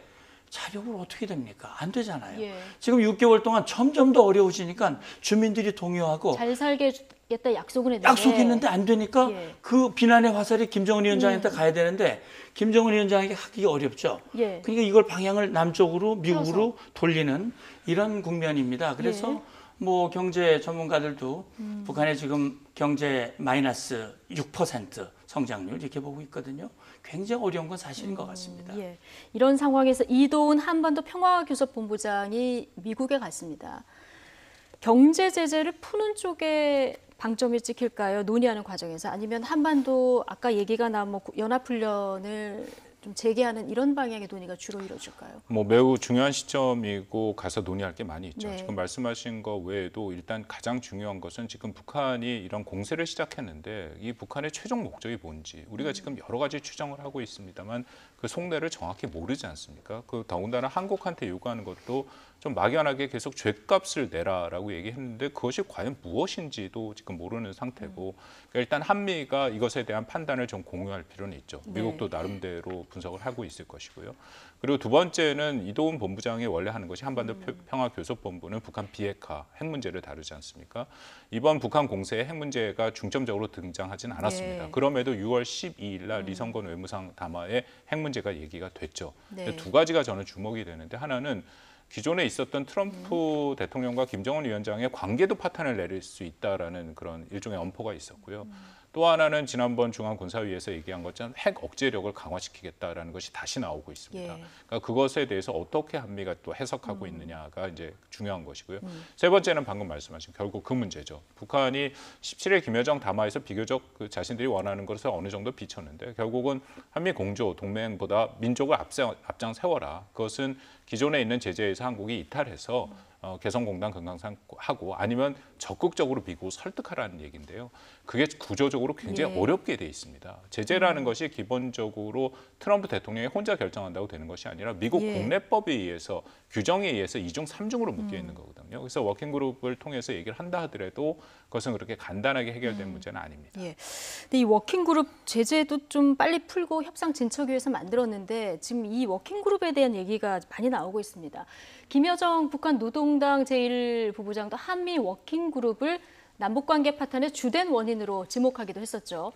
자력으로 어떻게 됩니까? 안 되잖아요. 예. 지금 6개월 동안 점점 더 어려워지니까 주민들이 동요하고 잘 살겠다 약속했는데 안 되니까 예. 그 비난의 화살이 김정은 위원장한테 가야 되는데 김정은 위원장에게 하기가 어렵죠. 예. 그러니까 이걸 방향을 남쪽으로 미국으로 돌리는 이런 국면입니다. 그래서 뭐 경제 전문가들도 북한의 지금 경제 마이너스 6% 성장률 이렇게 보고 있거든요. 굉장히 어려운 건 사실인 것 같습니다. 예. 이런 상황에서 이도훈 한반도 평화교섭본부장이 미국에 갔습니다. 경제 제재를 푸는 쪽에 방점이 찍힐까요? 논의하는 과정에서 아니면 한반도 아까 얘기가 나온 뭐 연합훈련을 좀 재개하는 이런 방향의 논의가 주로 이루어질까요? 뭐 매우 중요한 시점이고 가서 논의할 게 많이 있죠. 네. 지금 말씀하신 거 외에도 일단 가장 중요한 것은 지금 북한이 이런 공세를 시작했는데 이 북한의 최종 목적이 뭔지 우리가 지금 여러 가지 추정을 하고 있습니다만 그 속내를 정확히 모르지 않습니까? 그 더군다나 한국한테 요구하는 것도 좀 막연하게 계속 죗값을 내라라고 얘기했는데 그것이 과연 무엇인지도 지금 모르는 상태고 그러니까 일단 한미가 이것에 대한 판단을 좀 공유할 필요는 있죠. 미국도 나름대로 분석을 하고 있을 것이고요. 그리고 두 번째는 이도훈 본부장이 원래 하는 것이 한반도 평화교섭본부는 북한 비핵화 핵 문제를 다루지 않습니까? 이번 북한 공세에 핵 문제가 중점적으로 등장하지는 않았습니다. 네. 그럼에도 6월 12일 날 리성건 외무상 담화에 핵 문제가 얘기가 됐죠. 네. 근데 두 가지가 저는 주목이 되는데 하나는 기존에 있었던 트럼프 대통령과 김정은 위원장의 관계도 파탄을 내릴 수 있다라는 그런 일종의 엄포가 있었고요. 또 하나는 지난번 중앙군사위에서 얘기한 것처럼 핵 억제력을 강화시키겠다라는 것이 다시 나오고 있습니다. 예. 그러니까 그것에 대해서 어떻게 한미가 또 해석하고 있느냐가 이제 중요한 것이고요. 세 번째는 방금 말씀하신 결국 그 문제죠. 북한이 17일 김여정 담화에서 비교적 그 자신들이 원하는 것을 어느 정도 비쳤는데 결국은 한미 공조 동맹보다 민족을 앞장 세워라. 그것은 기존에 있는 제재에서 한국이 이탈해서 개성공단 금강산하고 아니면 적극적으로 미국을 설득하라는 얘기인데요. 그게 구조적으로 굉장히 어렵게 돼 있습니다. 제재라는 것이 기본적으로 트럼프 대통령이 혼자 결정한다고 되는 것이 아니라 미국 국내법에 의해서 규정에 의해서 2중 3중으로 묶여 있는 거거든요. 그래서 워킹그룹을 통해서 얘기를 한다 하더라도 그것은 그렇게 간단하게 해결된 문제는 아닙니다. 예. 근데 이 워킹그룹 제재도 좀 빨리 풀고 협상 진척 위해서 만들었는데 지금 이 워킹그룹에 대한 얘기가 많이 나오고 있습니다. 김여정 북한 노동당 제1부부장도 한미 워킹그룹을 남북관계 파탄의 주된 원인으로 지목하기도 했었죠.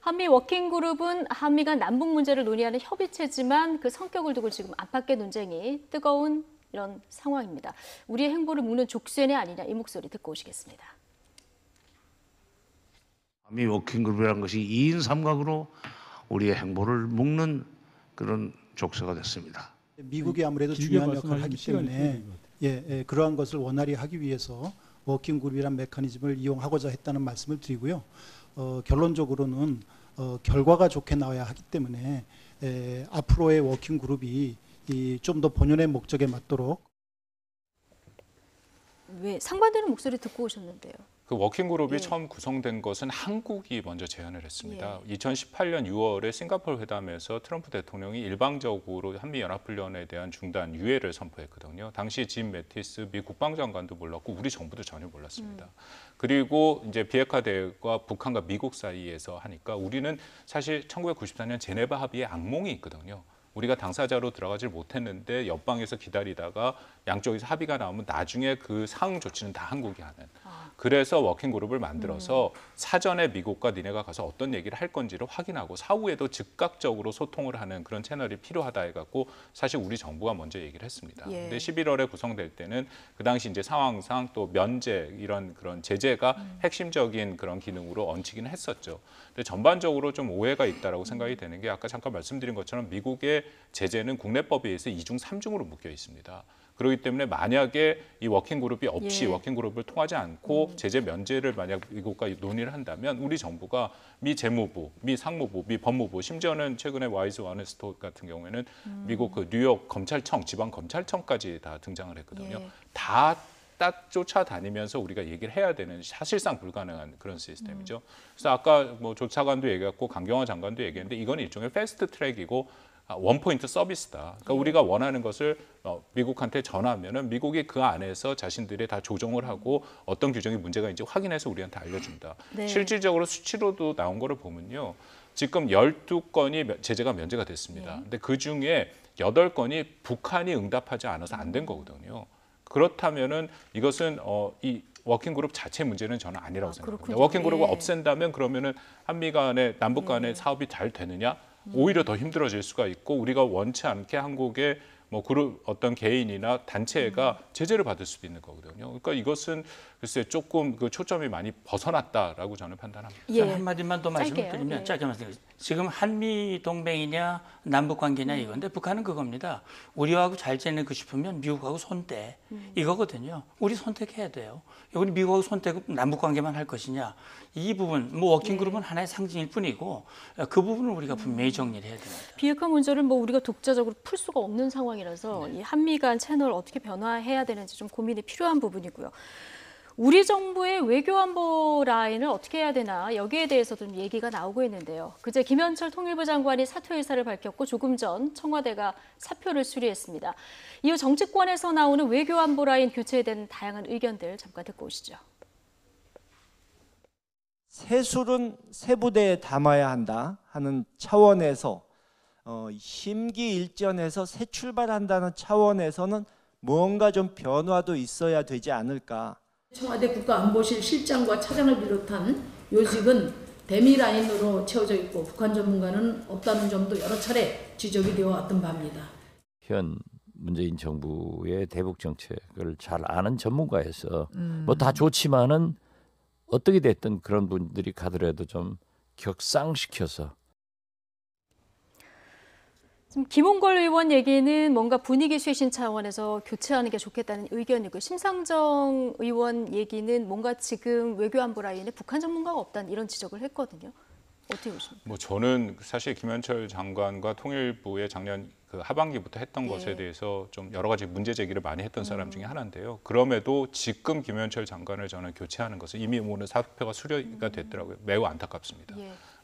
한미 워킹그룹은 한미 간 남북 문제를 논의하는 협의체지만 그 성격을 두고 지금 안팎의 논쟁이 뜨거운 이런 상황입니다. 우리의 행보를 묻는 족쇄네 아니냐 이 목소리 듣고 오시겠습니다. 한미 워킹그룹이라는 것이 2인 3각으로 우리의 행보를 묶는 그런 족쇄가 됐습니다. 미국이 아무래도 중요한 역할을 하기 때문에 그러한 것을 원활히 하기 위해서 워킹그룹이란 메커니즘을 이용하고자 했다는 말씀을 드리고요. 결론적으로는 결과가 좋게 나와야 하기 때문에 앞으로의 워킹그룹이 좀 더 본연의 목적에 맞도록 왜 상반되는 목소리 듣고 오셨는데요. 그 워킹그룹이 처음 구성된 것은 한국이 먼저 제안을 했습니다. 2018년 6월에 싱가포르 회담에서 트럼프 대통령이 일방적으로 한미연합훈련에 대한 중단, 유예를 선포했거든요. 당시 짐 매티스 미 국방장관도 몰랐고 우리 정부도 전혀 몰랐습니다. 그리고 이제 비핵화 대회가 북한과 미국 사이에서 하니까 우리는 사실 1994년 제네바 합의에 악몽이 있거든요. 우리가 당사자로 들어가질 못했는데 옆방에서 기다리다가 양쪽에서 합의가 나오면 나중에 그 상응 조치는 다 한국이 하는. 그래서 워킹그룹을 만들어서 사전에 미국과 니네가 가서 어떤 얘기를 할 건지를 확인하고 사후에도 즉각적으로 소통을 하는 그런 채널이 필요하다 해갖고 사실 우리 정부가 먼저 얘기를 했습니다. 근데 11월에 구성될 때는 그 당시 이제 상황상 또 면제 이런 그런 제재가 핵심적인 그런 기능으로 얹히기는 했었죠. 근데 전반적으로 좀 오해가 있다라고 생각이 되는 게 아까 잠깐 말씀드린 것처럼 미국의 제재는 국내법에 의해서 2중 3중으로 묶여 있습니다. 그렇기 때문에 만약에 이 워킹그룹이 없이 워킹그룹을 통하지 않고 제재 면제를 만약 미국과 논의를 한다면 우리 정부가 미 재무부, 미 상무부, 미 법무부, 심지어는 최근에 와이즈 와네스토 같은 경우에는 미국 그 뉴욕 검찰청, 지방 검찰청까지 다 등장을 했거든요. 다 쫓아다니면서 우리가 얘기를 해야 되는 사실상 불가능한 그런 시스템이죠. 그래서 아까 뭐 조 차관도 얘기했고 강경화 장관도 얘기했는데 이건 일종의 패스트 트랙이고 원포인트 서비스다. 그러니까 우리가 원하는 것을 미국한테 전하면은 미국이 그 안에서 자신들이 다 조정을 하고 어떤 규정이 문제가 있는지 확인해서 우리한테 알려준다. 실질적으로 수치로도 나온 거를 보면요. 지금 12건이 제재가 면제가 됐습니다. 근데 그중에 8건이 북한이 응답하지 않아서 안 된 거거든요. 그렇다면은 이것은 이 워킹그룹 자체 문제는 저는 아니라고 생각합니다. 워킹그룹을 없앤다면 그러면은 한미 간의 남북 간의 사업이 잘 되느냐? 오히려 더 힘들어질 수가 있고 우리가 원치 않게 한국의 뭐 그룹 어떤 개인이나 단체가 제재를 받을 수도 있는 거거든요. 그러니까 이것은 글쎄 조금 그 초점이 많이 벗어났다라고 저는 판단합니다. 예. 한마디만 더 말씀을 짧게요. 드리면 예. 짧게 말씀드리겠습니다. 지금 한미 동맹이냐 남북 관계냐 이건데 북한은 그겁니다. 우리하고 잘 지내고 싶으면 미국하고 손대 이거거든요. 우리 선택해야 돼요. 여기 미국하고 손대고 남북 관계만 할 것이냐 이 부분 뭐 워킹 그룹은 하나의 상징일 뿐이고 그 부분을 우리가 분명히 정리를 해야 됩니다. 비핵화 문제를 뭐 우리가 독자적으로 풀 수가 없는 상황이라서 이 한미 간 채널을 어떻게 변화해야 되는지 좀 고민이 필요한 부분이고요. 우리 정부의 외교안보 라인을 어떻게 해야 되나 여기에 대해서 좀 얘기가 나오고 있는데요. 그제 김현철 통일부 장관이 사퇴 의사를 밝혔고 조금 전 청와대가 사표를 수리했습니다. 이후 정치권에서 나오는 외교안보 라인 교체에 대한 다양한 의견들 잠깐 듣고 오시죠. 세술은 세 부대에 담아야 한다 하는 차원에서 심기일전에서 새 출발한다는 차원에서는 뭔가 좀 변화도 있어야 되지 않을까. 청와대 국가안보실 실장과 차장을 비롯한 요직은 대미 라인으로 채워져 있고 북한 전문가는 없다는 점도 여러 차례 지적이 되어 왔던 바입니다. 현 문재인 정부의 대북 정책을 잘 아는 전문가에서 뭐 다 좋지만은 어떻게 됐든 그런 분들이 가더라도 좀 격상시켜서. 지금 김홍걸 의원 얘기는 뭔가 분위기 쇄신 차원에서 교체하는 게 좋겠다는 의견이고 심상정 의원 얘기는 뭔가 지금 외교안보 라인에 북한 전문가가 없다는 이런 지적을 했거든요. 어떻게 보십니까? 뭐 저는 사실 김현철 장관과 통일부의 작년 그 하반기부터 했던 것에 대해서 좀 여러 가지 문제 제기를 많이 했던 사람 중에 하나인데요. 그럼에도 지금 김현철 장관을 저는 교체하는 것은 이미 오늘 사표가 수리가 됐더라고요. 매우 안타깝습니다.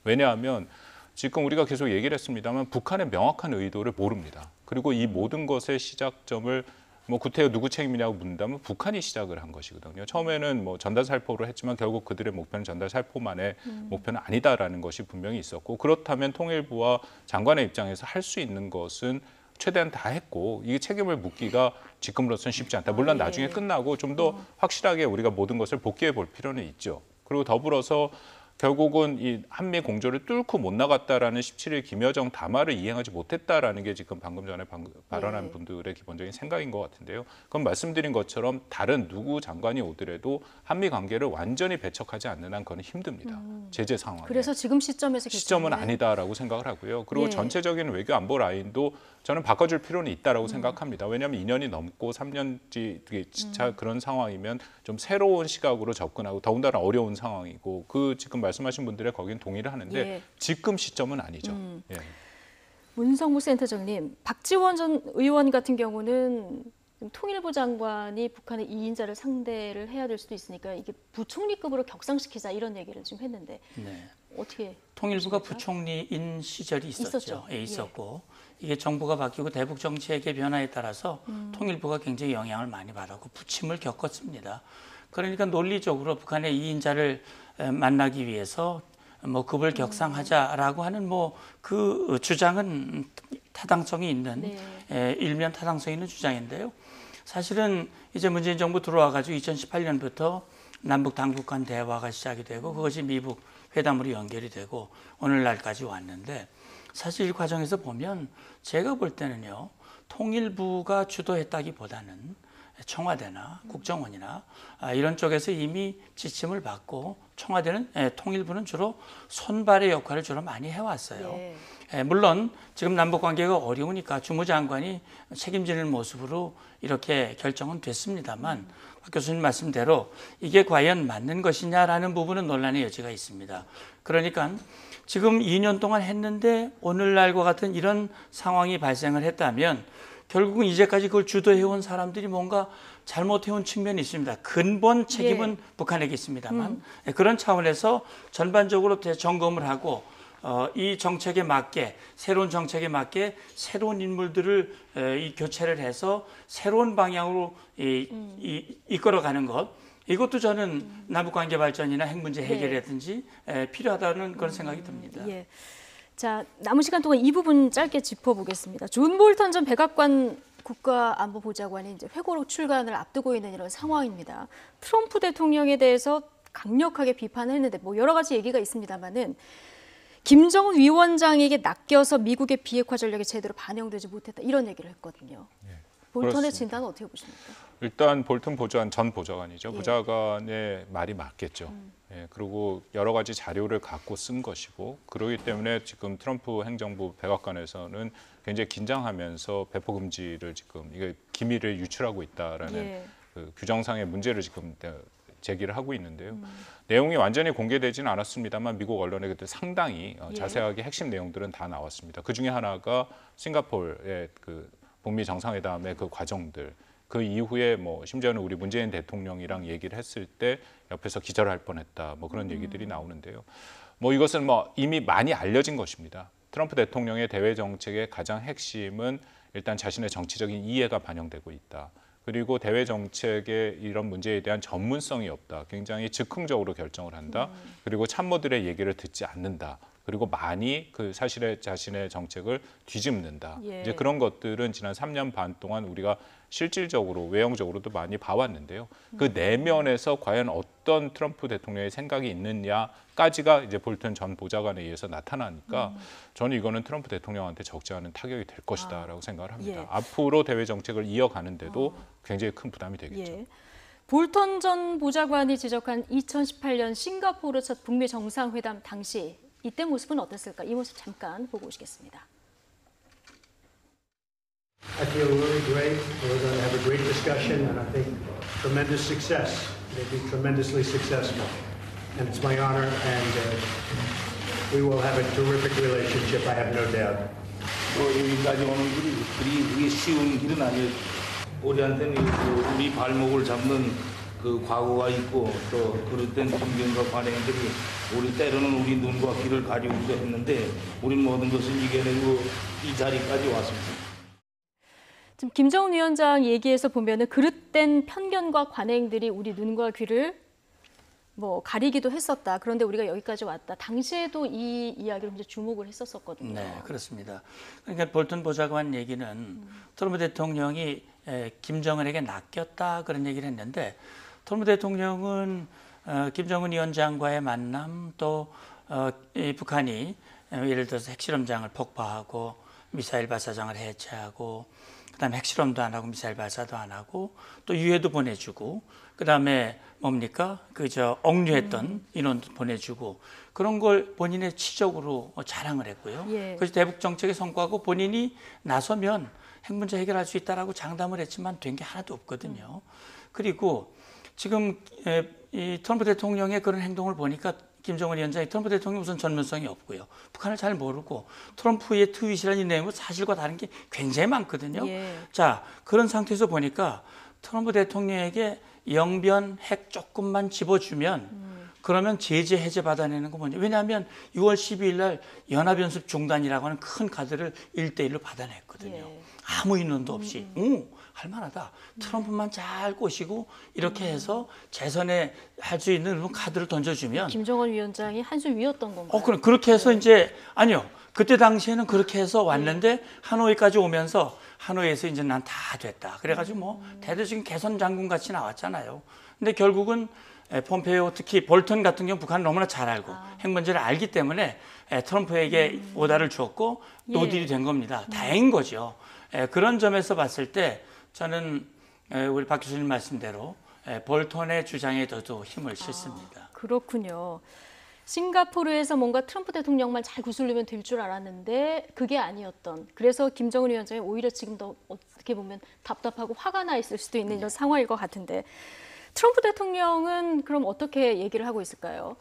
왜냐하면 지금 우리가 계속 얘기를 했습니다만 북한의 명확한 의도를 모릅니다. 그리고 이 모든 것의 시작점을 뭐 구태여 누구 책임이냐고 묻는다면 북한이 시작을 한 것이거든요. 처음에는 뭐 전달 살포를 했지만 결국 그들의 목표는 전달 살포만의 목표는 아니다라는 것이 분명히 있었고 그렇다면 통일부와 장관의 입장에서 할 수 있는 것은 최대한 다 했고 이게 책임을 묻기가 지금으로서는 쉽지 않다. 물론 나중에 끝나고 좀 더 확실하게 우리가 모든 것을 복귀해 볼 필요는 있죠. 그리고 더불어서 결국은 이 한미 공조를 뚫고 못 나갔다라는 17일 김여정 담화를 이행하지 못했다라는 게 지금 방금 전에 발언한 분들의 기본적인 생각인 것 같은데요. 그건 말씀드린 것처럼 다른 누구 장관이 오더라도 한미 관계를 완전히 배척하지 않는 한 그건 힘듭니다. 제재 상황에. 그래서 지금 시점에서 시점은 아니다라고 생각을 하고요. 그리고 전체적인 외교 안보 라인도 저는 바꿔줄 필요는 있다라고 생각합니다. 왜냐하면 2년이 넘고 3년째 진짜 그런 상황이면 좀 새로운 시각으로 접근하고 더군다나 어려운 상황이고 그 지금 말씀하신 분들의 거긴 동의를 하는데 지금 시점은 아니죠. 문성무 센터장님, 박지원 전 의원 같은 경우는 통일부 장관이 북한의 2인자를 상대를 해야 될 수도 있으니까 이게 부총리급으로 격상시키자 이런 얘기를 좀 했는데 어떻게 통일부가 부총리인 시절이 있었죠. 있었고 이게 정부가 바뀌고 대북 정책의 변화에 따라서 통일부가 굉장히 영향을 많이 받았고 부침을 겪었습니다. 그러니까 논리적으로 북한의 2인자를 만나기 위해서 뭐 급을 격상하자라고 하는 뭐 그 주장은 타당성이 있는 일면 타당성이 있는 주장인데요. 사실은 이제 문재인 정부 들어와가지고 2018년부터 남북 당국 간 대화가 시작이 되고 그것이 미북 회담으로 연결이 되고 오늘날까지 왔는데 사실 이 과정에서 보면 제가 볼 때는요 통일부가 주도했다기보다는 청와대나 국정원이나 이런 쪽에서 이미 지침을 받고 청와대는 통일부는 주로 손발의 역할을 주로 많이 해왔어요. 물론 지금 남북 관계가 어려우니까 주무장관이 책임지는 모습으로 이렇게 결정은 됐습니다만 박 교수님 말씀대로 이게 과연 맞는 것이냐라는 부분은 논란의 여지가 있습니다. 그러니까 지금 2년 동안 했는데 오늘날과 같은 이런 상황이 발생을 했다면 결국은 이제까지 그걸 주도해온 사람들이 뭔가 잘못해온 측면이 있습니다. 근본 책임은 북한에게 있습니다만 그런 차원에서 전반적으로 재점검을 하고 이 정책에 맞게 새로운 정책에 맞게 새로운 인물들을 이 교체를 해서 새로운 방향으로 이끌어가는 것 이것도 저는 남북관계 발전이나 핵 문제 해결이라든지 필요하다는 그런 생각이 듭니다. 자, 남은 시간 동안 이 부분 짧게 짚어보겠습니다. 존 볼턴 전 백악관 국가안보보좌관이 이제 회고록 출간을 앞두고 있는 이런 상황입니다. 트럼프 대통령에 대해서 강력하게 비판을 했는데 뭐 여러 가지 얘기가 있습니다만은 김정은 위원장에게 낚여서 미국의 비핵화 전략이 제대로 반영되지 못했다 이런 얘기를 했거든요. 볼턴의 그렇습니다. 진단은 어떻게 보십니까? 일단 볼턴 전 보좌관이죠. 예. 보좌관의 말이 맞겠죠. 예, 그리고 여러 가지 자료를 갖고 쓴 것이고 그러기 때문에 지금 트럼프 행정부 백악관에서는 굉장히 긴장하면서 배포 금지를 지금 이게 기밀을 유출하고 있다라는 예. 그 규정상의 문제를 지금 제기를 하고 있는데요. 내용이 완전히 공개되지는 않았습니다만 미국 언론에 그때 상당히 예. 자세하게 핵심 내용들은 다 나왔습니다. 그 중에 하나가 싱가포르의 그 북미 정상회담의 그 과정들, 그 이후에 뭐 심지어는 우리 문재인 대통령이랑 얘기를 했을 때 옆에서 기절할 뻔했다, 뭐 그런 얘기들이 나오는데요. 뭐 이것은 뭐 이미 많이 알려진 것입니다. 트럼프 대통령의 대외 정책의 가장 핵심은 일단 자신의 정치적인 이해가 반영되고 있다. 그리고 대외 정책의 이런 문제에 대한 전문성이 없다. 굉장히 즉흥적으로 결정을 한다. 그리고 참모들의 얘기를 듣지 않는다. 그리고 많이 그 사실의 자신의 정책을 뒤집는다. 예. 이제 그런 것들은 지난 3년 반 동안 우리가 실질적으로 외형적으로도 많이 봐왔는데요. 그 내면에서 과연 어떤 트럼프 대통령의 생각이 있느냐까지가 이제 볼턴 전 보좌관에 의해서 나타나니까 저는 이거는 트럼프 대통령한테 적지 않은 타격이 될 것이다라고 생각을 합니다. 예. 앞으로 대외 정책을 이어가는데도 굉장히 큰 부담이 되겠죠. 예. 볼턴 전 보좌관이 지적한 2018년 싱가포르 첫 북미 정상회담 당시 이때 모습은 어땠을까? 이 모습 잠깐 보고 오시겠습니다. I feel really great. We're going to have a great discussion, and I think tremendous success. They'll be tremendously successful, and it's my honor. And we will have a terrific relationship. I have no doubt. 여기까지 오는 길이 그게 쉬운 길은 아니에요. 우리한테는 우리 발목을 잡는 그 과거가 있고 또 그릇된 풍경과 관행들이 우리 때로는 우리 눈과 귀를 가리우기도 했는데 우리 모든 것을 이겨내고 이 자리까지 왔습니다. 지금 김정은 위원장 얘기에서 보면은 그릇된 편견과 관행들이 우리 눈과 귀를 뭐 가리기도 했었다. 그런데 우리가 여기까지 왔다. 당시에도 이 이야기를 이제 주목을 했었거든요. 네, 그렇습니다. 그러니까 볼턴 보좌관 얘기는 트럼프 대통령이 김정은에게 낚였다 그런 얘기를 했는데 트럼프 대통령은 김정은 위원장과의 만남 또 이 북한이 예를 들어서 핵실험장을 폭파하고 미사일 발사장을 해체하고 그다음에 핵실험도 안 하고 미사일 발사도 안 하고 또 유해도 보내주고 그다음에 뭡니까 억류했던 인원도 보내주고 그런 걸 본인의 치적으로 자랑을 했고요. 예. 그래서 대북 정책의 성과고 본인이 나서면 핵 문제 해결할 수 있다라고 장담을 했지만 된 게 하나도 없거든요. 그리고 지금 이 트럼프 대통령의 그런 행동을 보니까 김정은 위원장이 트럼프 대통령이 우선 전문성이 없고요. 북한을 잘 모르고 트럼프의 트윗이라는 이 내용은 사실과 다른 게 굉장히 많거든요. 예. 자, 그런 상태에서 보니까 트럼프 대통령에게 영변 핵 조금만 집어주면 그러면 제재 해제 받아내는 거 뭐냐. 왜냐하면 6월 12일 날 연합연습 중단이라고 하는 큰 카드를 1대1로 받아냈거든요. 예. 아무 인원도 없이. 할만하다. 트럼프만 잘 꼬시고 이렇게 해서 재선에 할 수 있는 카드를 던져주면 김정은 위원장이 한 수 위였던 건가요? 그럼 그렇게 해서 이제 아니요. 그때 당시에는 그렇게 해서 왔는데 하노이까지 오면서 하노이에서 이제 난 다 됐다. 그래가지고 뭐 대대적인 개선 장군 같이 나왔잖아요. 근데 결국은 폼페이오 특히 볼턴 같은 경우 북한을 너무나 잘 알고 핵 문제를 알기 때문에 트럼프에게 오다를 주었고 노딜이 된 겁니다. 다행인 거죠. 그런 점에서 봤을 때 저는 우리 박 교수님 말씀대로 볼턴의 주장에 더도 힘을 실습니다. 그렇군요. 싱가포르에서 뭔가 트럼프 대통령만 잘 구슬리면 될 줄 알았는데 그게 아니었던. 그래서 김정은 위원장이 오히려 지금 더 어떻게 보면 답답하고 화가 나 있을 수도 있는 이런 상황일 것 같은데 트럼프 대통령은 그럼 어떻게 얘기를 하고 있을까요?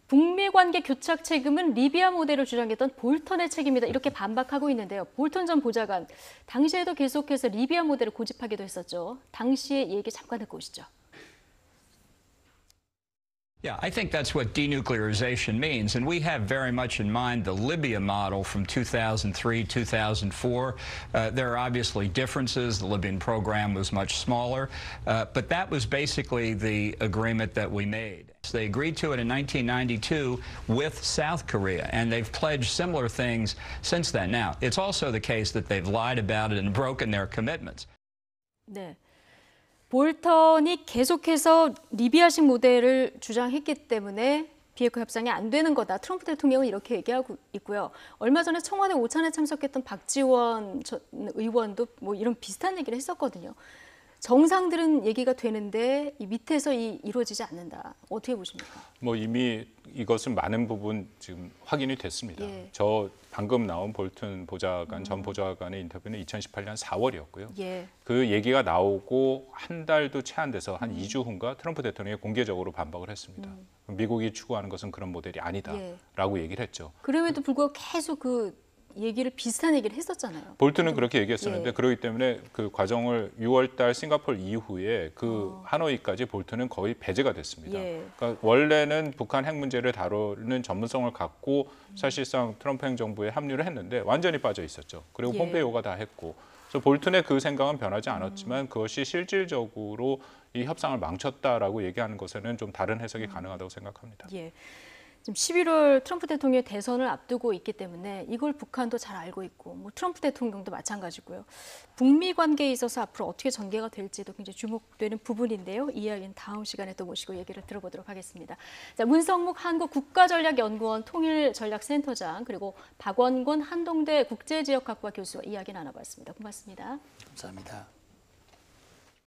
북미 관계 교착 책임은 리비아 모델을 주장했던 볼턴의 책임이다. 이렇게 반박하고 있는데요. 볼턴 전 보좌관, 당시에도 계속해서 리비아 모델을 고집하기도 했었죠. 당시의 얘기 잠깐 듣고 오시죠. Yeah, I think that's what denuclearization means. And we have very much in mind the Libya model from 2003, 2004. There are obviously differences. The Libyan program was much smaller. But that was basically the agreement that we made. They agreed to it in 1992 with South Korea, and they've pledged similar things since then. Now, it's also the case that they've lied about it and broken their commitments. 네. 볼턴이 계속해서 리비아식 모델을 주장했기 때문에 비핵화 협상이 안 되는 거다. 트럼프 대통령은 이렇게 얘기하고 있고요. 얼마 전에 청와대 오찬에 참석했던 박지원 의원도 뭐 이런 비슷한 얘기를 했었거든요. 정상들은 얘기가 되는데 이 밑에서 이루어지지 않는다. 어떻게 보십니까? 뭐 이미 이것은 많은 부분 지금 확인이 됐습니다. 예. 저 방금 나온 볼튼 보좌관 전 보좌관의 인터뷰는 2018년 4월이었고요. 예. 그 얘기가 나오고 한 달도 채 안 돼서 한 2주 후인가 트럼프 대통령이 공개적으로 반박을 했습니다. 미국이 추구하는 것은 그런 모델이 아니다라고 얘기를 했죠. 그럼에도 불구하고 계속 비슷한 얘기를 했었잖아요. 볼튼은 그렇게 얘기했었는데 예. 그렇기 때문에 그 과정을 6월달 싱가포르 이후에 하노이까지 볼튼은 거의 배제가 됐습니다. 예. 그러니까 원래는 북한 핵 문제를 다루는 전문성을 갖고 사실상 트럼프 행정부에 합류를 했는데 완전히 빠져 있었죠. 그리고 예. 폼페이오가 다 했고. 그래서 볼튼의 그 생각은 변하지 않았지만 그것이 실질적으로 이 협상을 망쳤다라고 얘기하는 것에는 좀 다른 해석이 가능하다고 생각합니다. 예. 지금 11월 트럼프 대통령의 대선을 앞두고 있기 때문에 이걸 북한도 잘 알고 있고 뭐 트럼프 대통령도 마찬가지고요. 북미 관계에 있어서 앞으로 어떻게 전개가 될지도 굉장히 주목되는 부분인데요. 이 이야기는 다음 시간에 또 모시고 얘기를 들어보도록 하겠습니다. 자, 문성묵 한국국가전략연구원 통일전략센터장 그리고 박원곤 한동대 국제지역학과 교수와 이야기 나눠봤습니다. 고맙습니다. 감사합니다.